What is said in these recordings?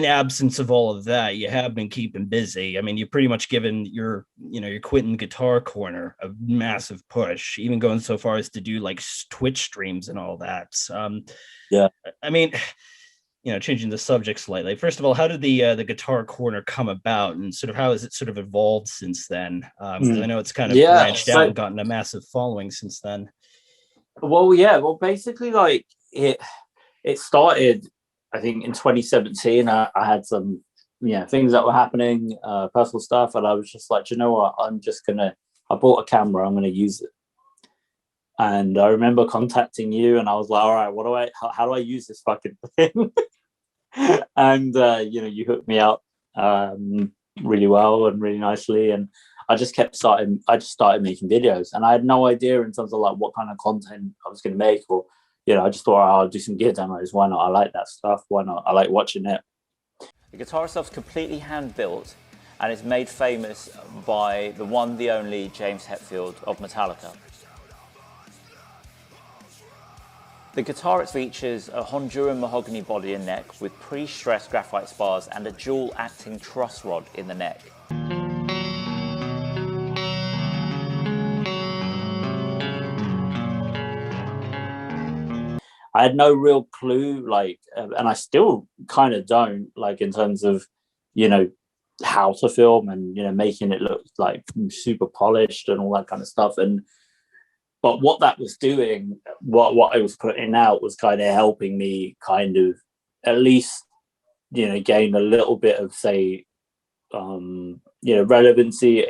in absence of all of that, you have been keeping busy. I mean, you've pretty much given your Quentin Guitar Corner a massive push, even going so far as to do like Twitch streams and all that. Yeah. I mean, changing the subject slightly. First of all, how did the Guitar Corner come about, and sort of how has it sort of evolved since then? Because I know it's kind of branched out and gotten a massive following since then. Well, basically, like it started, I think, in 2017. I had some things that were happening, personal stuff, and I was just like, you know what, I bought a camera, I'm gonna use it. And I remember contacting you, and I was like, all right, how do I use this fucking thing? And you hooked me up really well and really nicely, and I just started making videos, and I had no idea in terms of like what kind of content I was going to make, or I just thought, I'll do some gear demos. Why not? I like that stuff. Why not? I like watching it. The guitar itself is completely hand built, and it's made famous by the one, the only James Hetfield of Metallica. The guitar features a Honduran mahogany body and neck with pre-stressed graphite spars and a dual-acting truss rod in the neck. I had no real clue, and I still kind of don't, in terms of, how to film and, making it look like super polished and all that kind of stuff. But what that was doing, what I was putting out was kind of helping me kind of at least, gain a little bit of, say, relevancy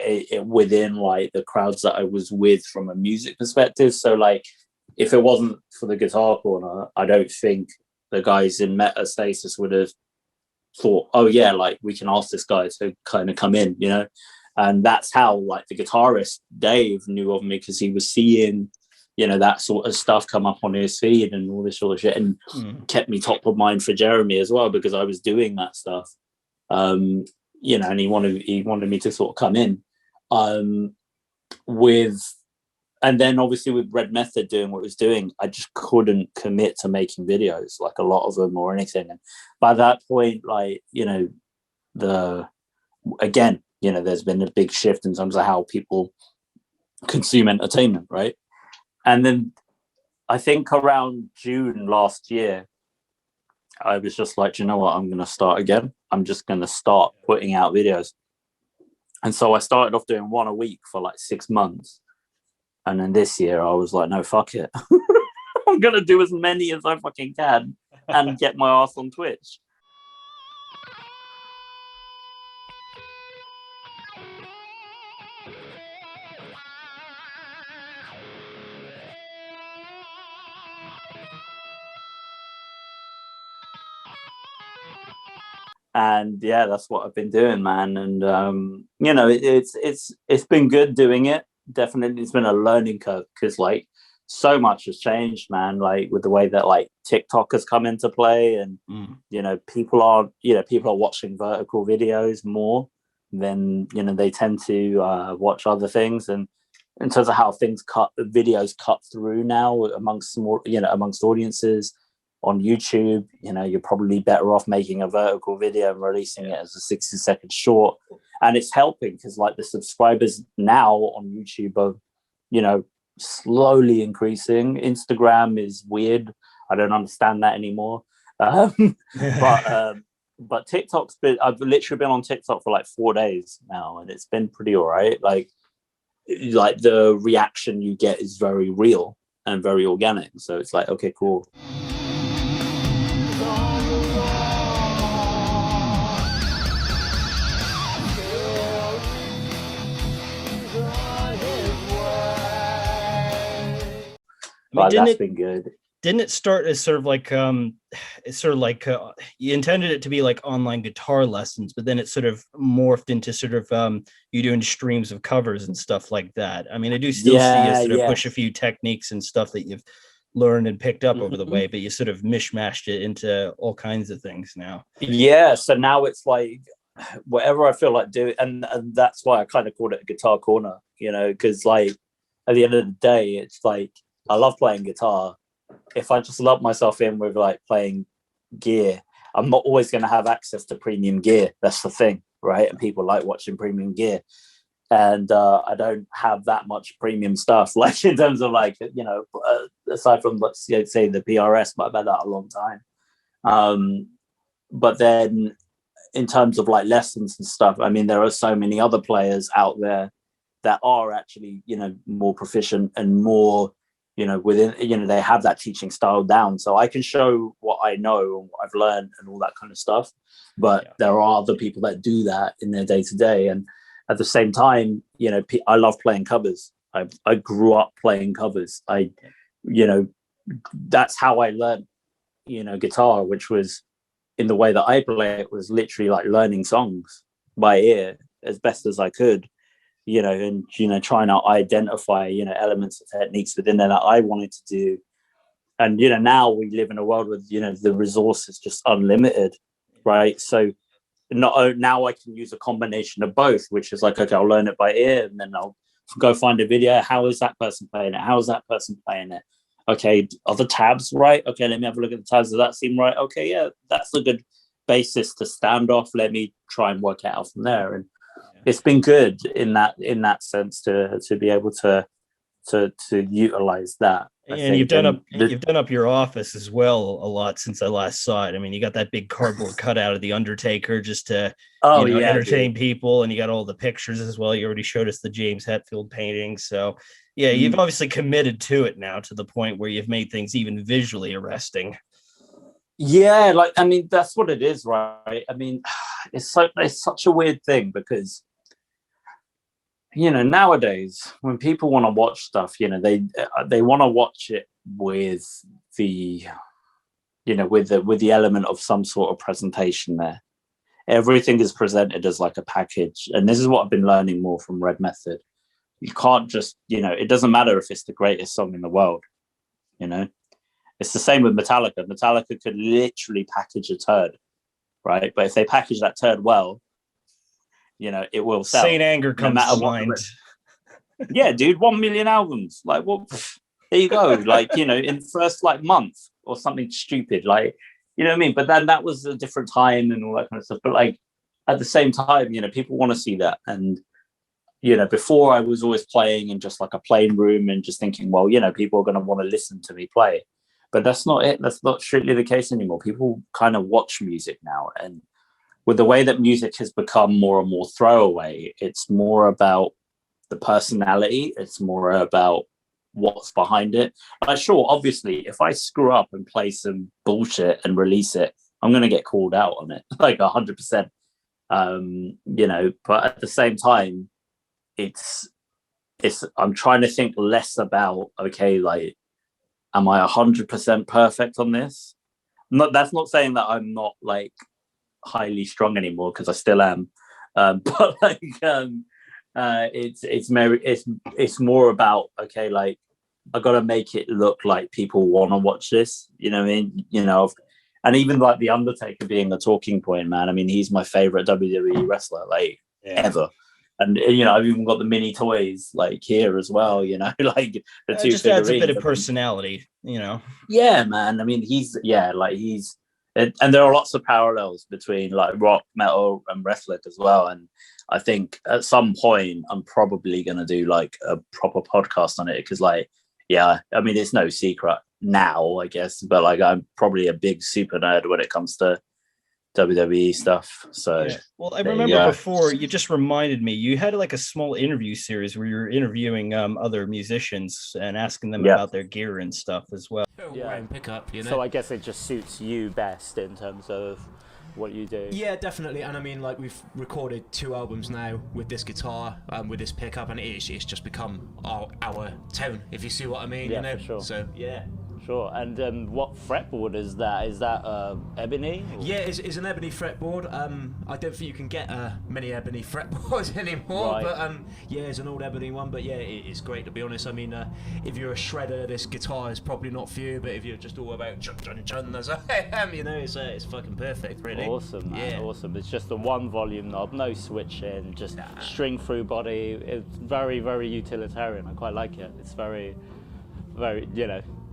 within like the crowds that I was with from a music perspective. So like, if it wasn't for the Guitar Corner, I don't think the guys in Meta Stasis would have thought, oh yeah, like we can ask this guy to kind of come in, And that's how like the guitarist Dave knew of me, because he was seeing, that sort of stuff come up on his feed and all this sort of shit, and kept me top of mind for Jeremy as well, because I was doing that stuff. And he wanted me to sort of come in. And then obviously with Red Method doing what it was doing, I just couldn't commit to making videos, like a lot of them or anything. And by that point, like, there's been a big shift in terms of how people consume entertainment, right? And then I think around June last year, I was just like, you know what, I'm going to start again. I'm just going to start putting out videos. And so I started off doing one a week for like 6 months. And then this year I was like, no, fuck it. I'm going to do as many as I fucking can and get my ass on Twitch. And yeah, that's what I've been doing, man. And it's been good doing it. Definitely, it's been a learning curve, because like so much has changed, man. Like with the way that like TikTok has come into play, and people are watching vertical videos more than they tend to watch other things. And in terms of how videos cut through now amongst audiences. On YouTube, you're probably better off making a vertical video and releasing it as a 60-second short. And it's helping, because like the subscribers now on YouTube are, slowly increasing. Instagram is weird. I don't understand that anymore. But TikTok's I've literally been on TikTok for like 4 days now, and it's been pretty all right. Like the reaction you get is very real and very organic. So it's like, okay, cool. But that's been good. Didn't it start as sort of like you intended it to be like online guitar lessons, but then it sort of morphed into sort of you doing streams of covers and stuff like that? I mean, I do still see you sort of push a few techniques and stuff that you've learned and picked up over the way, but you sort of mishmashed it into all kinds of things now. Yeah, so now it's like whatever I feel like doing, and that's why I kind of called it a Guitar Corner, because like at the end of the day, it's like I love playing guitar. If I just lump myself in with like playing gear, I'm not always going to have access to premium gear. That's the thing, right? And people like watching premium gear. And I don't have that much premium stuff, like in terms of like, aside from, let's say the PRS, but I've had that a long time. But then in terms of like lessons and stuff, I mean, there are so many other players out there that are actually, more proficient and more, within, they have that teaching style down. So I can show what I know and what I've learned and all that kind of stuff. But there are other people that do that in their day to day. And at the same time, I love playing covers. I grew up playing covers. That's how I learned, guitar, which was in the way that I play it was literally like learning songs by ear as best as I could, and, trying to identify, elements of techniques within there that I wanted to do. And, now we live in a world with, the resources just unlimited, right? So now I can use a combination of both, which is like, okay, I'll learn it by ear and then I'll go find a video. How is that person playing it? How is that person playing it? Okay, are the tabs right? Okay, let me have a look at the tabs. Does that seem right? Okay, yeah, that's a good basis to stand off. Let me try and work it out from there. And it's been good in that sense to be able to utilize that. And you've done up your office as well a lot since I last saw it. I mean, you got that big cardboard cutout of the Undertaker just to entertain people, and you got all the pictures as well. You already showed us the James Hetfield painting, so yeah, you've obviously committed to it now to the point where you've made things even visually arresting. Yeah, that's what it is, right? I mean, it's such a weird thing because nowadays when people want to watch stuff, they want to watch it with the with the element of some sort of presentation there. Everything is presented as like a package, and this is what I've been learning more from Red Method. You can't just, it doesn't matter if it's the greatest song in the world, It's the same with Metallica. Metallica could literally package a turd, right? But if they package that turd well, it will sell. Saint Anger comes to mind. Yeah, dude, 1 million albums. Like, well, there you go. Like, in the first month or something stupid. Like, you know what I mean? But then that was a different time and all that kind of stuff. But like at the same time, people want to see that. And before I was always playing in just like a plain room and just thinking, well, people are going to want to listen to me play. But that's not it. That's not strictly the case anymore. People kind of watch music now. And with the way that music has become more and more throwaway, it's more about the personality. It's more about what's behind it. Sure, obviously, if I screw up and play some bullshit and release it, I'm going to get called out on it, like 100%. But at the same time, I'm trying to think less about, okay, like, am I 100% perfect on this? That's not saying that I'm not like highly strung anymore, because I still am. But like, it's more about, okay, like, I got to make it look like people want to watch this. You know what I mean? And even like the Undertaker being a talking point, man. I mean, he's my favorite WWE wrestler, like ever. And I've even got the mini toys like here as well. Like the two just adds a bit of personality. Yeah, man. I mean, and there are lots of parallels between like rock, metal, and wrestling as well. And I think at some point I'm probably gonna do like a proper podcast on it, because like, yeah, I mean, it's no secret now, I guess, but like I'm probably a big super nerd when it comes to WWE stuff. So well, I remember before, you just reminded me, you had like a small interview series where you were interviewing other musicians and asking them about their gear and stuff as well. And pickup, So I guess it just suits you best in terms of what you do. Yeah, definitely. And I mean, like, we've recorded 2 albums now with this guitar, with this pickup, and it's just become our tone, if you see what I mean. For sure. So yeah. Sure. And what fretboard is that? Is that ebony? Or? Yeah, it's an ebony fretboard. I don't think you can get many ebony fretboards anymore. Right. But it's an old ebony one. But yeah, it's great, to be honest. I mean, if you're a shredder, this guitar is probably not for you. But if you're just all about chun as I am, it's fucking perfect, really. Awesome, man. Yeah. Awesome. It's just a 1 volume knob, no switching, just string through body. It's very, very utilitarian. I quite like it. It's very, very,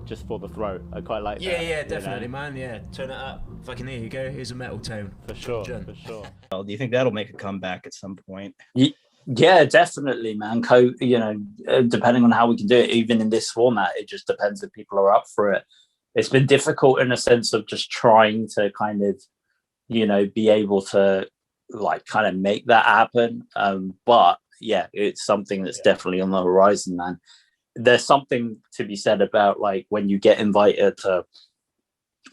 just for the throat. I quite like that. Yeah, definitely, man. Yeah, turn it up. Fucking here you go. Here's a metal tone. For sure, John. for sure. Well, do you think that'll make a comeback at some point? Yeah, definitely, man. Depending on how we can do it, even in this format, it just depends if people are up for it. It's been difficult in a sense of just trying to kind of, be able to like kind of make that happen. But yeah, it's something that's definitely on the horizon, man. There's something to be said about like when you get invited to.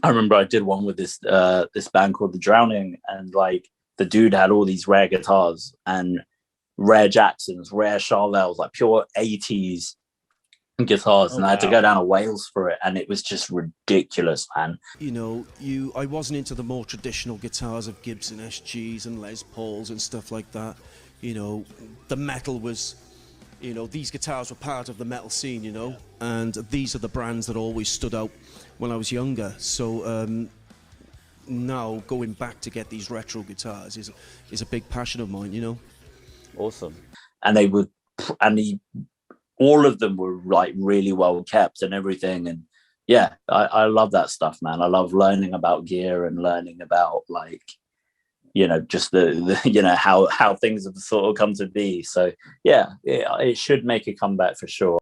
I remember I did one with this band called The Drowning, and like the dude had all these rare guitars and rare Jacksons, rare Charvels, like pure 80s guitars, and I had to go down to Wales for it, and it was just ridiculous, man. I wasn't into the more traditional guitars of Gibson SGs and Les Pauls and stuff like that. The metal was, these guitars were part of the metal scene, and these are the brands that always stood out when I was younger. So now going back to get these retro guitars is a big passion of mine, Awesome. And all of them were like really well kept and everything. And yeah, I love that stuff, man. I love learning about gear and learning about like, just the how things have sort of come to be. So yeah, it should make a comeback for sure.